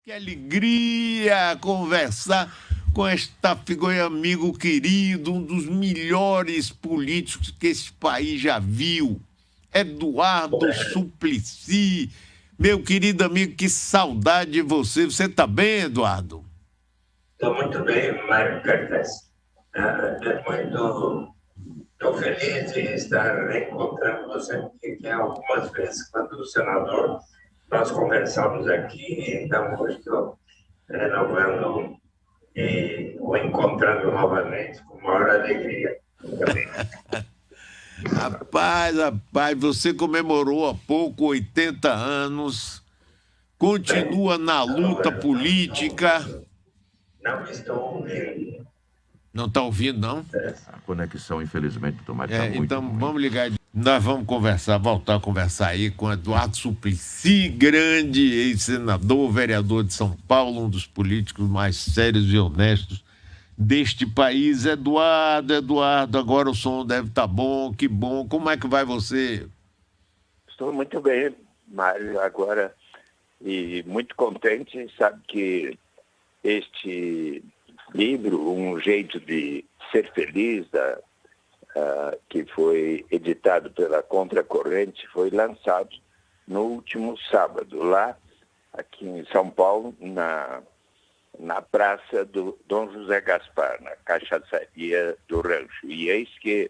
Que alegria conversar com esta figura, amigo querido, um dos melhores políticos que esse país já viu, Eduardo Suplicy. Meu querido amigo, que saudade de você. Você está bem, Eduardo? Estou muito bem, Mário Cartes. Estou feliz de estar reencontrando você, porque algumas vezes, quando o senador, nós conversamos aqui, então hoje estou renovando ou encontrando novamente com maior alegria também. Rapaz, você comemorou há pouco 80 anos, continua na luta política. Não estou ouvindo. Não está ouvindo, não? A conexão, infelizmente, do tomate está muito Então, ruim. vamos ligar. Nós vamos voltar a conversar aí com Eduardo Suplicy, grande ex-senador, vereador de São Paulo, um dos políticos mais sérios e honestos deste país. Eduardo, agora o som deve estar bom, que bom. Como é que vai você? Estou muito bem, Mário, agora, e muito contente. Sabe que este livro, Um Jeito de Ser Feliz, que foi editado pela Contracorrente, foi lançado no último sábado, lá aqui em São Paulo, na Praça do Dom José Gaspar, na Cachaçaria do Rancho. E eis que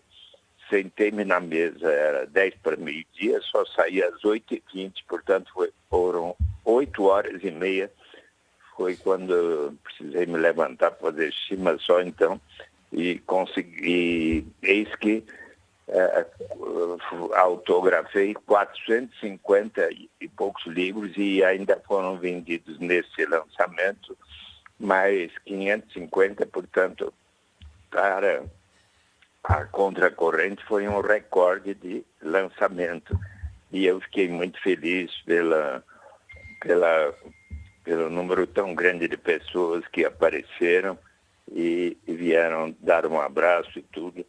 sentei-me na mesa, era 10 para meio-dia, só saí às 8h20, portanto foram 8h30, foi quando precisei me levantar para fazer xixi, mas só então, e consegui, eis que autografei 450 e poucos livros e ainda foram vendidos nesse lançamento, mais 550, portanto, para a Contracorrente foi um recorde de lançamento. E eu fiquei muito feliz pelo número tão grande de pessoas que apareceram e vieram dar um abraço e tudo.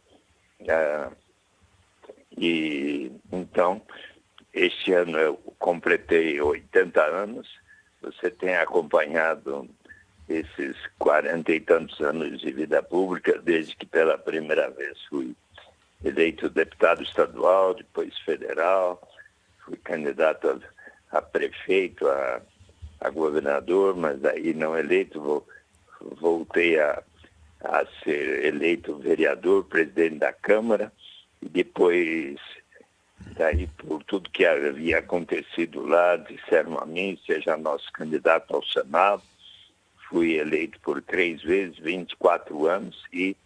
E então, este ano eu completei 80 anos. Você tem acompanhado esses 40 e tantos anos de vida pública, desde que pela primeira vez fui eleito deputado estadual, depois federal, fui candidato a prefeito, a governador, mas aí não eleito, voltei a ser eleito vereador, presidente da Câmara, e depois, daí por tudo que havia acontecido lá, disseram a mim, seja nosso candidato ao Senado. Fui eleito por 3 vezes, 24 anos, e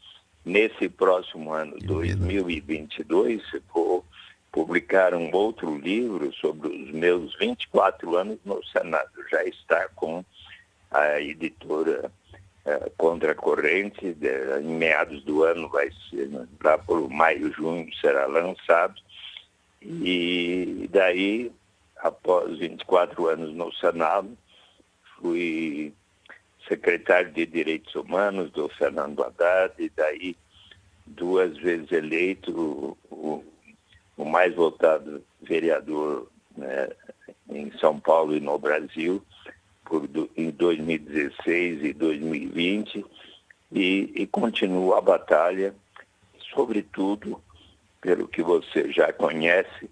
nesse próximo ano, 2022, vou publicar um outro livro sobre os meus 24 anos no Senado. Já está com a editora Contracorrente, em meados do ano vai ser, lá por maio, junho, será lançado. E daí, após 24 anos no Senado, fui secretário de Direitos Humanos do Fernando Haddad, e daí 2 vezes eleito o mais votado vereador, né, em São Paulo e no Brasil, em 2016 e 2020, e continuo a batalha, sobretudo, pelo que você já conhece,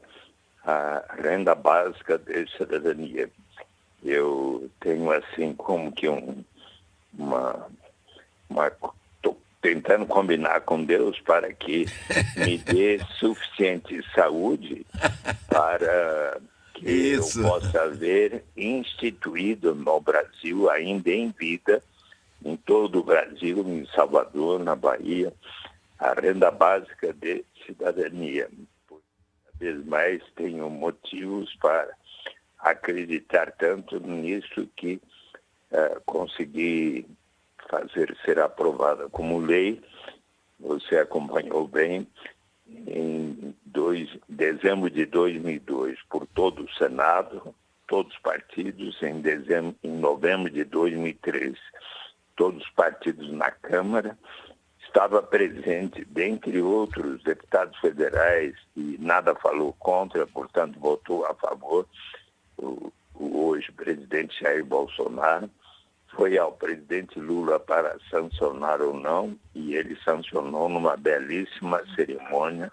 a renda básica de cidadania. Eu tenho assim como que estou tentando combinar com Deus para que me dê suficiente saúde para que eu possa ver instituído no Brasil, ainda em vida, em todo o Brasil, em Salvador, na Bahia, a renda básica de cidadania. Cada vez mais tenho motivos para acreditar tanto nisso que consegui fazer ser aprovada como lei. Você acompanhou bem, em dezembro de 2002, por todo o Senado, todos os partidos, em novembro de 2013, todos os partidos na Câmara. Estava presente, dentre outros deputados federais, e nada falou contra, portanto votou a favor, o hoje presidente Jair Bolsonaro. foi ao presidente Lula para sancionar ou não, e ele sancionou numa belíssima cerimônia,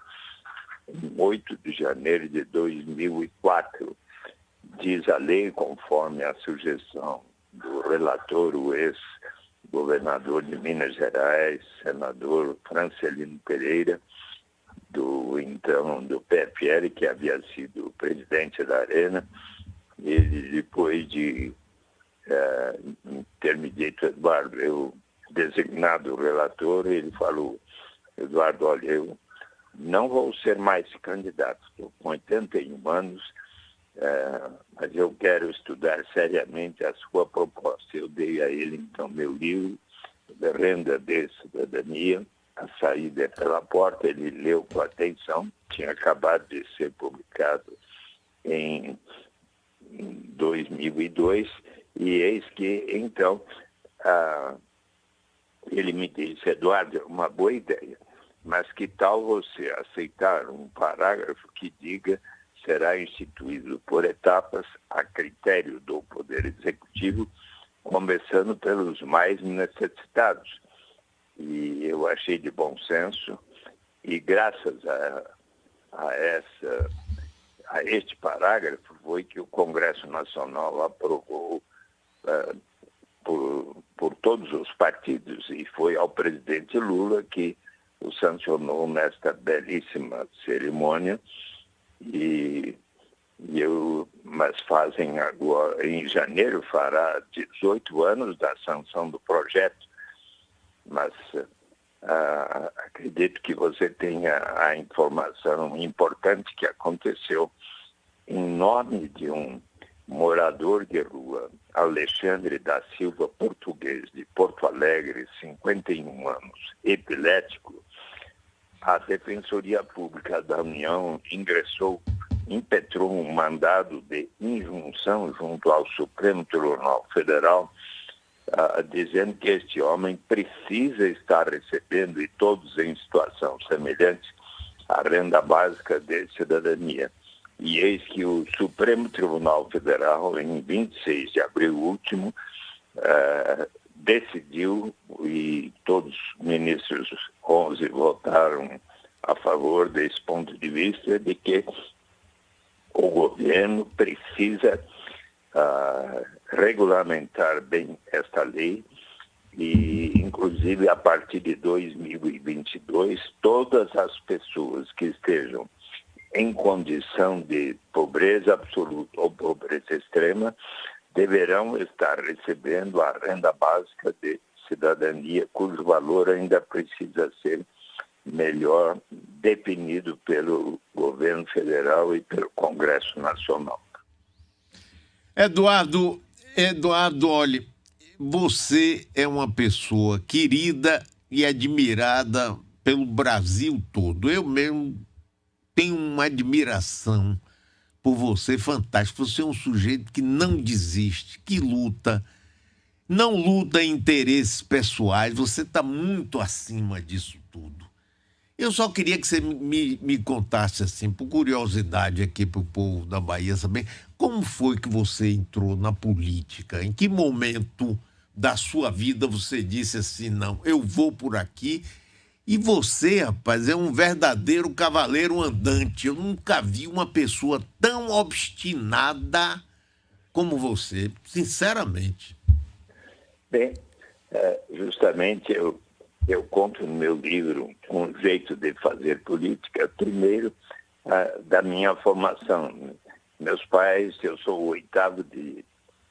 em 8 de janeiro de 2004. Diz a lei, conforme a sugestão do relator, o ex-governador de Minas Gerais, senador Francelino Pereira, do PFL, que havia sido presidente da Arena. Ele, depois de ter me dito, Eduardo, eu designado o relator, ele falou: Eduardo, olha, eu não vou ser mais candidato, estou com 81 anos, mas eu quero estudar seriamente a sua proposta. Eu dei a ele, então, meu livro, Renda de Cidadania. A saída é pela porta, ele leu com atenção, tinha acabado de ser publicado em 2002, e eis que, então, ele me disse: Eduardo, é uma boa ideia, mas que tal você aceitar um parágrafo que diga: será instituído por etapas, a critério do Poder Executivo, começando pelos mais necessitados. E eu achei de bom senso, e graças a este parágrafo foi que o Congresso Nacional aprovou por todos os partidos, e foi ao presidente Lula que o sancionou nesta belíssima cerimônia. Mas fazem agora, em janeiro, fará 18 anos da sanção do projeto. Mas acredito que você tenha a informação importante que aconteceu em nome de um morador de rua, Alexandre da Silva, português, de Porto Alegre, 51 anos, epilético. A Defensoria Pública da União impetrou um mandado de injunção junto ao Supremo Tribunal Federal, dizendo que este homem precisa estar recebendo, e todos em situação semelhante, a renda básica de cidadania. E eis que o Supremo Tribunal Federal, em 26 de abril último, decidiu, e todos os ministros 11 votaram a favor desse ponto de vista, de que o governo precisa regulamentar bem esta lei, e inclusive a partir de 2022 todas as pessoas que estejam em condição de pobreza absoluta ou pobreza extrema deverão estar recebendo a renda básica de cidadania, cujo valor ainda precisa ser melhor definido pelo governo federal e pelo Congresso Nacional. Eduardo, olha, você é uma pessoa querida e admirada pelo Brasil todo. Eu mesmo tenho uma admiração por você fantástica. Você é um sujeito que não desiste, que luta, não luta em interesses pessoais. Você está muito acima disso tudo. Eu só queria que você me contasse, assim, por curiosidade aqui para o povo da Bahia saber, como foi que você entrou na política? Em que momento da sua vida você disse assim: não, eu vou por aqui? E você, rapaz, é um verdadeiro cavaleiro andante. Eu nunca vi uma pessoa tão obstinada como você, sinceramente. Bem, justamente eu conto no meu livro um jeito de fazer política, primeiro, da minha formação. Meus pais, eu sou o 8º de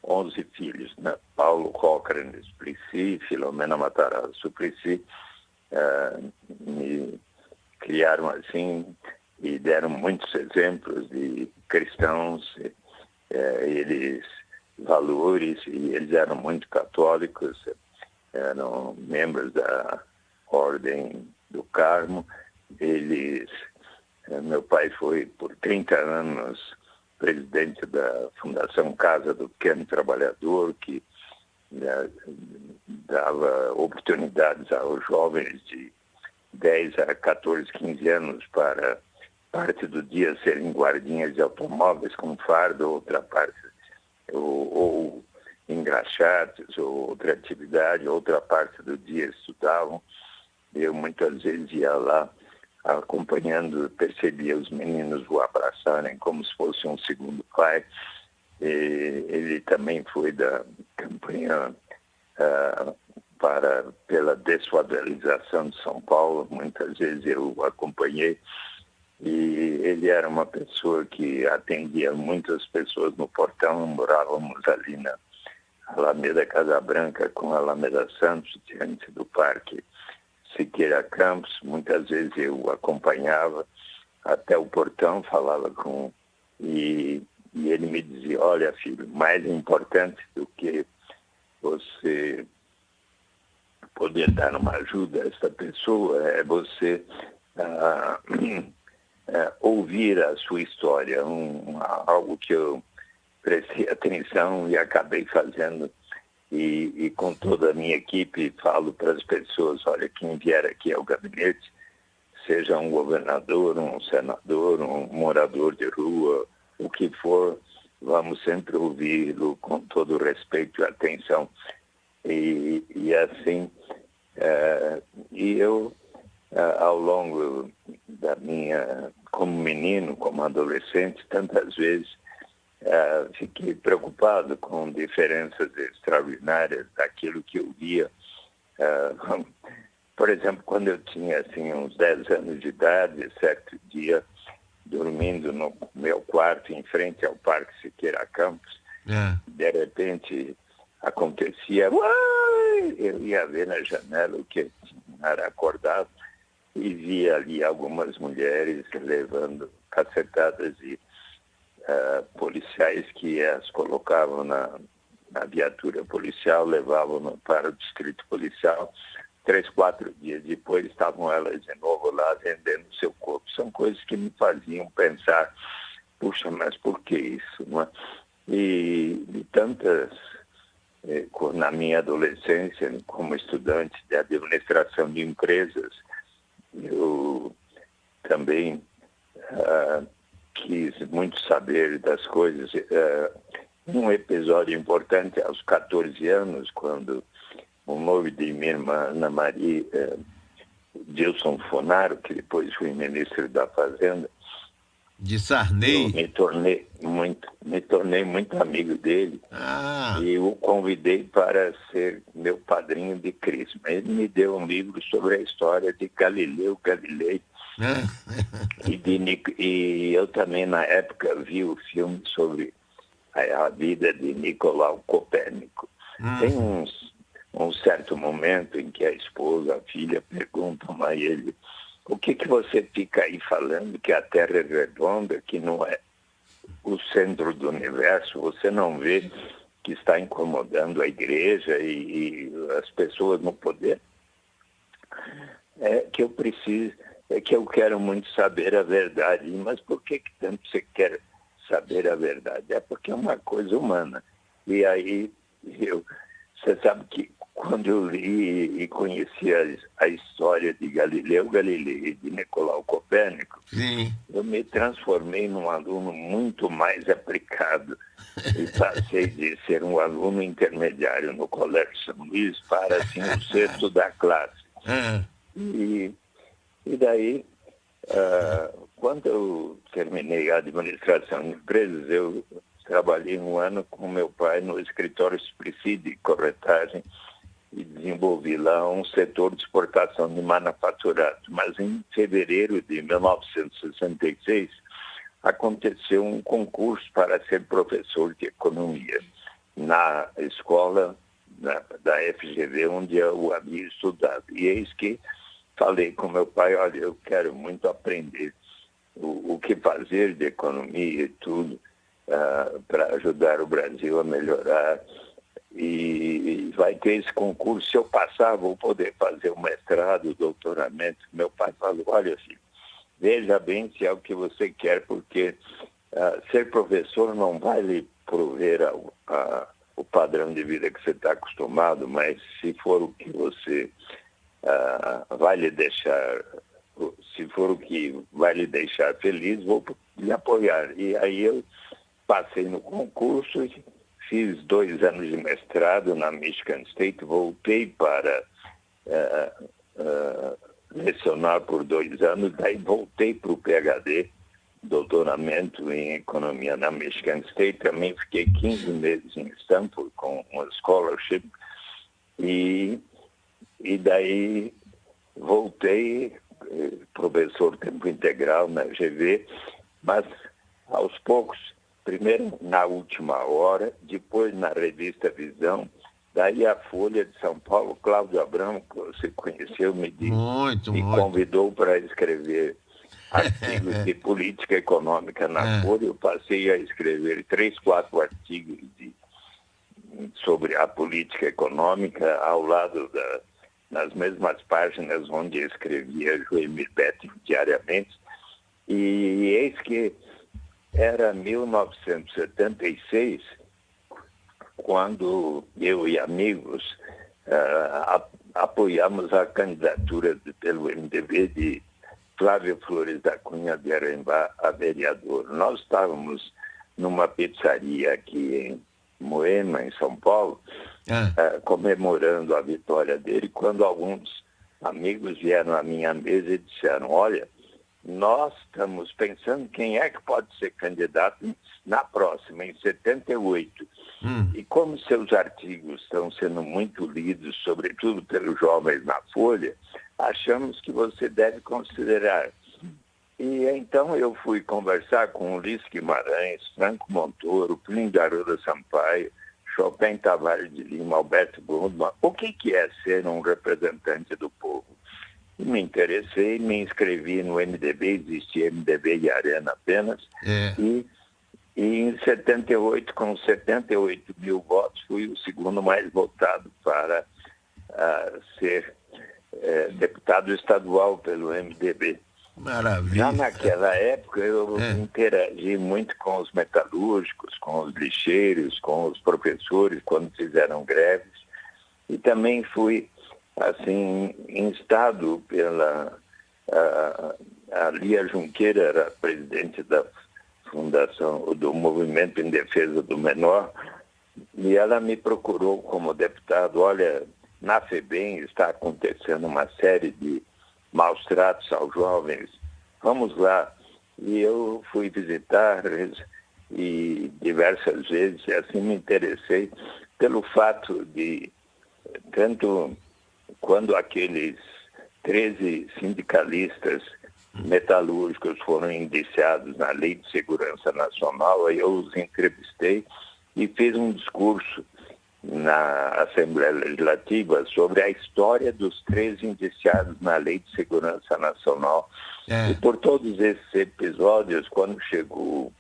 11 filhos, né? Paulo Cochrane Suplicy, Filomena Matarazzo Suplicy, me criaram assim e deram muitos exemplos de cristãos, eles valores, e eles eram muito católicos, eram membros da Ordem do Carmo. Meu pai foi por 30 anos presidente da Fundação Casa do Pequeno Trabalhador, que dava oportunidades aos jovens de 10 a 14, 15 anos para parte do dia serem guardinhas de automóveis com fardo, outra parte, ou em engraxates ou outra atividade, outra parte do dia estudavam. Eu muitas vezes ia lá acompanhando, percebia os meninos o abraçarem como se fosse um segundo pai. Ele também foi da campanha pela desfavelização de São Paulo, muitas vezes eu o acompanhei, e ele era uma pessoa que atendia muitas pessoas no portão. Morávamos ali na Alameda Casa Branca com a Alameda Santos, diante do Parque Siqueira Campos. Muitas vezes eu o acompanhava até o portão, falava com... E ele me dizia: olha, filho, mais importante do que você poder dar uma ajuda a essa pessoa é você ouvir a sua história. Algo que eu prestei atenção e acabei fazendo. E com toda a minha equipe falo para as pessoas: olha, quem vier aqui ao gabinete, seja um governador, um senador, um morador de rua, o que for, vamos sempre ouvi-lo com todo o respeito e atenção. E assim, eu, ao longo da minha, como menino, como adolescente, tantas vezes fiquei preocupado com diferenças extraordinárias daquilo que eu via. Por exemplo, quando eu tinha assim, uns 10 anos de idade, certo dia, dormindo no meu quarto em frente ao Parque Siqueira Campos, de repente acontecia, eu ia ver na janela o que era acordado e via ali algumas mulheres levando cacetadas e policiais que as colocavam na viatura policial, levavam para o distrito policial. 3, 4 dias depois estavam elas de novo lá vendendo seu corpo. São coisas que me faziam pensar: puxa, mas por que isso? Não é? E tantas, na minha adolescência, como estudante de administração de empresas, eu também quis muito saber das coisas. Um episódio importante, aos 14 anos, quando o noivo de minha irmã, Ana Maria, Dilson Fonaro, que depois foi ministro da Fazenda, de Sarney, eu me tornei muito amigo dele. E o convidei para ser meu padrinho de crisma. Ele me deu um livro sobre a história de Galileu Galilei. E eu também, na época, vi o filme sobre a vida de Nicolau Copérnico. Tem um certo momento em que a esposa, a filha perguntam a ele: o que você fica aí falando que a Terra é redonda, que não é o centro do universo? Você não vê que está incomodando a igreja e as pessoas no poder? É que eu quero muito saber a verdade. Mas por que tanto você quer saber a verdade? É porque é uma coisa humana. E aí, você sabe que quando eu li e conheci a história de Galileu Galilei e de Nicolau Copérnico, eu me transformei num aluno muito mais aplicado e passei de ser um aluno intermediário no Colégio São Luís para, assim, o sexto da classe. E daí, quando eu terminei a administração de empresas, eu trabalhei 1 ano com meu pai no escritório Suplicy de corretagem e desenvolvi lá um setor de exportação de manufaturado. Mas em fevereiro de 1966 aconteceu um concurso para ser professor de economia na escola da FGV, onde eu havia estudado. E eis que falei com meu pai: olha, eu quero muito aprender o que fazer de economia e tudo, para ajudar o Brasil a melhorar. E vai ter esse concurso. Se eu passar, vou poder fazer o mestrado, o doutoramento. Meu pai falou: olha, filho, veja bem se é o que você quer, porque ser professor não vai lhe prover o padrão de vida que você está acostumado, mas se for o que você vai lhe deixar, se for o que vai lhe deixar feliz, vou lhe apoiar. E aí eu passei no concurso, fiz 2 anos de mestrado na Michigan State, voltei para lecionar por 2 anos, daí voltei para o PhD, doutoramento em economia na Michigan State, também fiquei 15 meses em Stanford com uma scholarship, e daí voltei, professor tempo integral na GV, mas aos poucos, primeiro na Última Hora, depois na revista Visão, daí a Folha de São Paulo, Cláudio Abramo, que você conheceu, me convidou para escrever artigos de política econômica na Folha. Eu passei a escrever 3, 4 artigos sobre a política econômica ao lado nas mesmas páginas onde escrevia Joemir Betting diariamente. E eis que era 1976, quando eu e amigos apoiamos a candidatura pelo MDB de Flávio Flores da Cunha de Arembá a vereador. Nós estávamos numa pizzaria aqui em Moema, em São Paulo, comemorando a vitória dele, quando alguns amigos vieram à minha mesa e disseram: olha, nós estamos pensando quem é que pode ser candidato na próxima, em 78. E como seus artigos estão sendo muito lidos, sobretudo pelos jovens na Folha, achamos que você deve considerar. E então eu fui conversar com Ulisses Guimarães, Franco Montoro, Plínio de Arruda Sampaio, Chopin Tavares de Lima, Alberto Grundmann, o que é ser um representante do povo. E me interessei, me inscrevi no MDB, existia MDB e Arena apenas, e em 78, com 78 mil votos, fui o segundo mais votado para ser deputado estadual pelo MDB. Maravilha. Já naquela época eu interagi muito com os metalúrgicos, com os lixeiros, com os professores quando fizeram greves, e também fui assim instado pela a Lia Junqueira, era presidente da fundação do Movimento em Defesa do Menor, e ela me procurou como deputado. Olha, na FEBEM está acontecendo uma série de maus tratos aos jovens, vamos lá. E eu fui visitar e diversas vezes, e assim me interessei pelo fato de, tanto quando aqueles 13 sindicalistas metalúrgicos foram indiciados na Lei de Segurança Nacional, eu os entrevistei e fiz um discurso na Assembleia Legislativa sobre a história dos 13 indiciados na Lei de Segurança Nacional. E por todos esses episódios, quando chegou o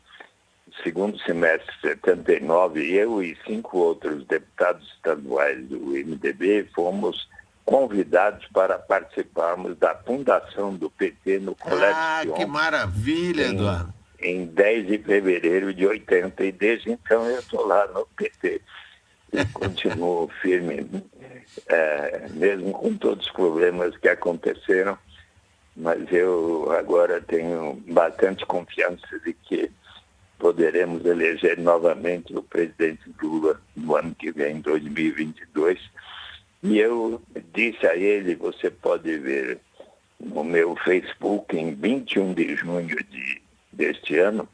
segundo semestre de 79, eu e 5 outros deputados estaduais do MDB fomos convidados para participarmos da fundação do PT no Colégio Sion. Que maravilha, Eduardo! Em 10 de fevereiro de 80, e desde então eu estou lá no PT. E continuo firme, mesmo com todos os problemas que aconteceram, mas eu agora tenho bastante confiança de que poderemos eleger novamente o presidente Lula no ano que vem, 2022. E eu disse a ele, você pode ver no meu Facebook, em 21 de junho deste ano,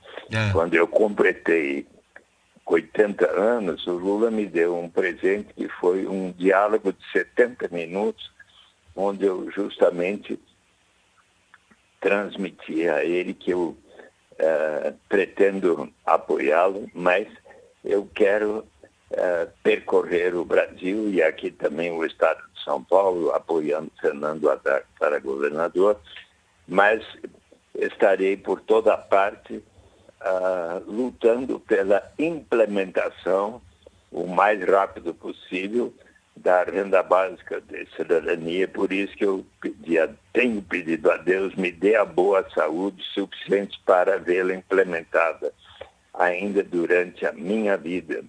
quando eu completei 80 anos, o Lula me deu um presente que foi um diálogo de 70 minutos, onde eu justamente transmiti a ele que eu pretendo apoiá-lo, mas eu quero percorrer o Brasil e aqui também o estado de São Paulo, apoiando Fernando Haddad para governador, mas estarei por toda parte lutando pela implementação o mais rápido possível da renda básica de cidadania. Por isso que eu tenho pedido a Deus, me dê a boa saúde suficiente para vê-la implementada ainda durante a minha vida.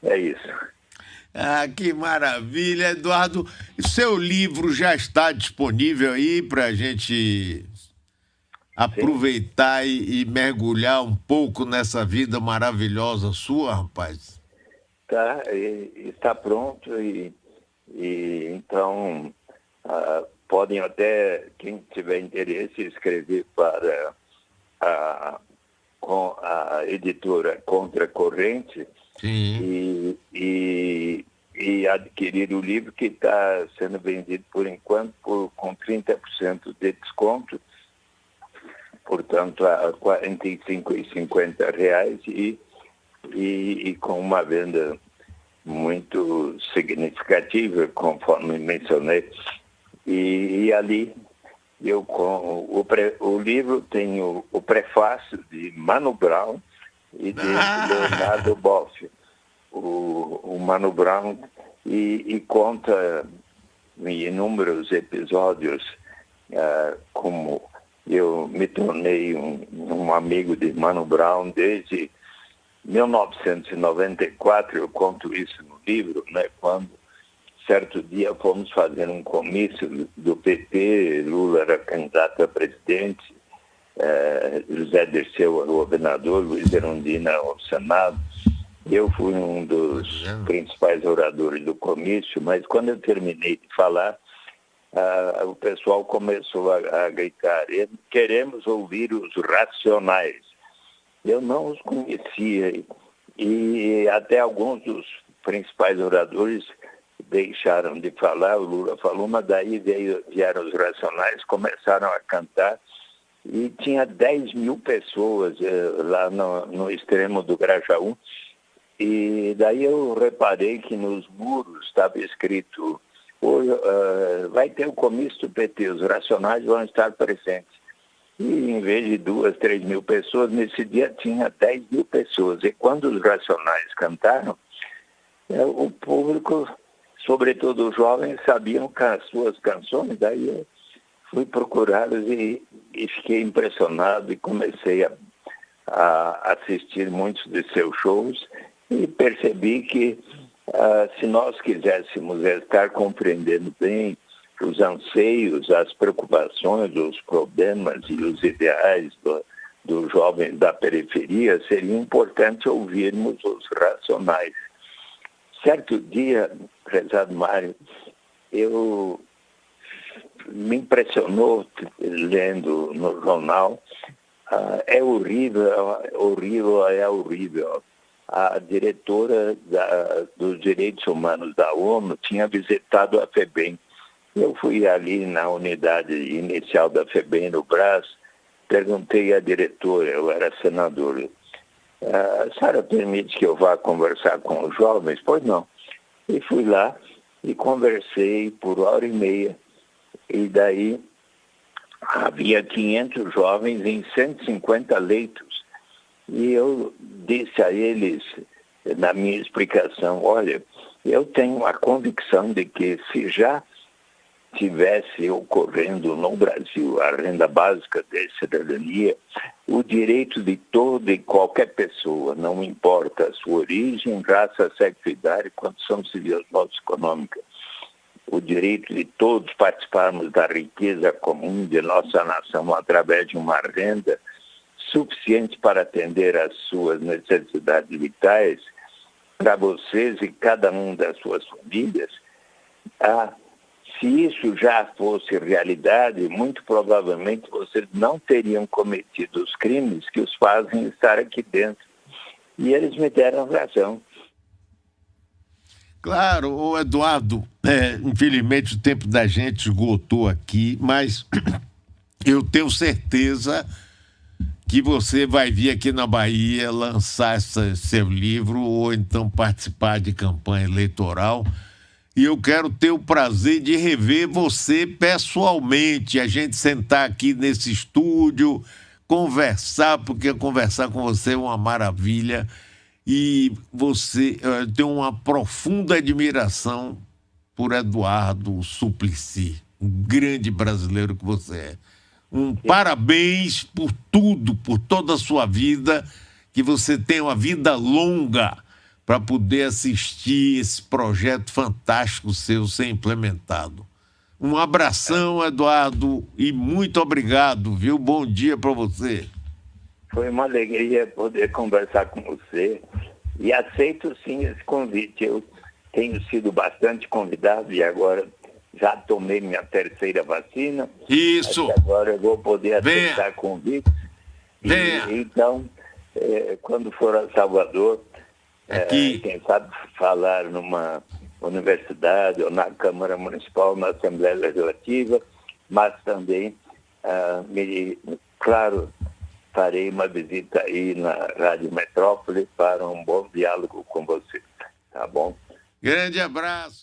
É isso. Que maravilha, Eduardo. Seu livro já está disponível aí para a gente aproveitar e mergulhar um pouco nessa vida maravilhosa sua, rapaz? está pronto e então podem até, quem tiver interesse, escrever para com a editora Contracorrente e adquirir o livro, que está sendo vendido por enquanto com 30% de desconto, portanto a R$ 45,50 e com uma venda muito significativa, conforme mencionei. E ali eu com o livro tem o prefácio de Mano Brown e de Leonardo Boff. O Mano Brown e conta em inúmeros episódios como eu me tornei um amigo de Mano Brown desde 1994. Eu conto isso no livro, né? Quando certo dia fomos fazer um comício do PP, Lula era candidato a presidente, José Dirceu a governador, Luiz Erundina ao Senado. Eu fui um dos principais oradores do comício, mas quando eu terminei de falar, o pessoal começou a gritar: queremos ouvir os Racionais. Eu não os conhecia e até alguns dos principais oradores deixaram de falar. O Lula falou, mas daí vieram os Racionais, começaram a cantar e tinha 10 mil pessoas lá no extremo do Grajaú. E daí eu reparei que nos muros estava escrito: vai ter o comício do PT, os Racionais vão estar presentes. E em vez de 2, 3 mil pessoas, nesse dia tinha 10 mil pessoas. E quando os Racionais cantaram, o público, sobretudo os jovens, sabiam as suas canções. Daí eu fui procurá-los e fiquei impressionado e comecei a assistir muitos de seus shows e percebi que se nós quiséssemos estar compreendendo bem os anseios, as preocupações, os problemas e os ideais dos jovens da periferia, seria importante ouvirmos os Racionais. Certo dia, prezado Mário, me impressionou lendo no jornal, é horrível. A diretora dos Direitos Humanos da ONU tinha visitado a FEBEM. Eu fui ali na unidade inicial da FEBEM no Brás, perguntei à diretora, eu era senador: a senhora permite que eu vá conversar com os jovens? Pois não. E fui lá e conversei por 1h30. E daí havia 500 jovens em 150 leitos. E eu disse a eles, na minha explicação: olha, eu tenho a convicção de que se já tivesse ocorrendo no Brasil a renda básica de cidadania, o direito de toda e qualquer pessoa, não importa a sua origem, raça, sexo, idade, condição civil ou econômica, o direito de todos participarmos da riqueza comum de nossa nação através de uma renda suficiente para atender às suas necessidades vitais, para vocês e cada um das suas famílias. Se isso já fosse realidade, muito provavelmente vocês não teriam cometido os crimes que os fazem estar aqui dentro. E eles me deram razão. Claro, Eduardo, infelizmente o tempo da gente esgotou aqui, mas eu tenho certeza que você vai vir aqui na Bahia lançar seu livro ou então participar de campanha eleitoral. E eu quero ter o prazer de rever você pessoalmente, a gente sentar aqui nesse estúdio, conversar, porque conversar com você é uma maravilha. E você tem uma profunda admiração por Eduardo Suplicy, um grande brasileiro que você é. Parabéns por tudo, por toda a sua vida, que você tenha uma vida longa para poder assistir esse projeto fantástico seu ser implementado. Um abração, Eduardo, e muito obrigado, viu? Bom dia para você. Foi uma alegria poder conversar com você E aceito sim esse convite. Eu tenho sido bastante convidado e agora já tomei minha terceira vacina. Isso. Agora eu vou poder aceitar convite. Então, quando for a Salvador, quem sabe falar numa universidade ou na Câmara Municipal, na Assembleia Legislativa, mas também, claro, farei uma visita aí na Rádio Metrópole para um bom diálogo com você. Tá bom? Grande abraço.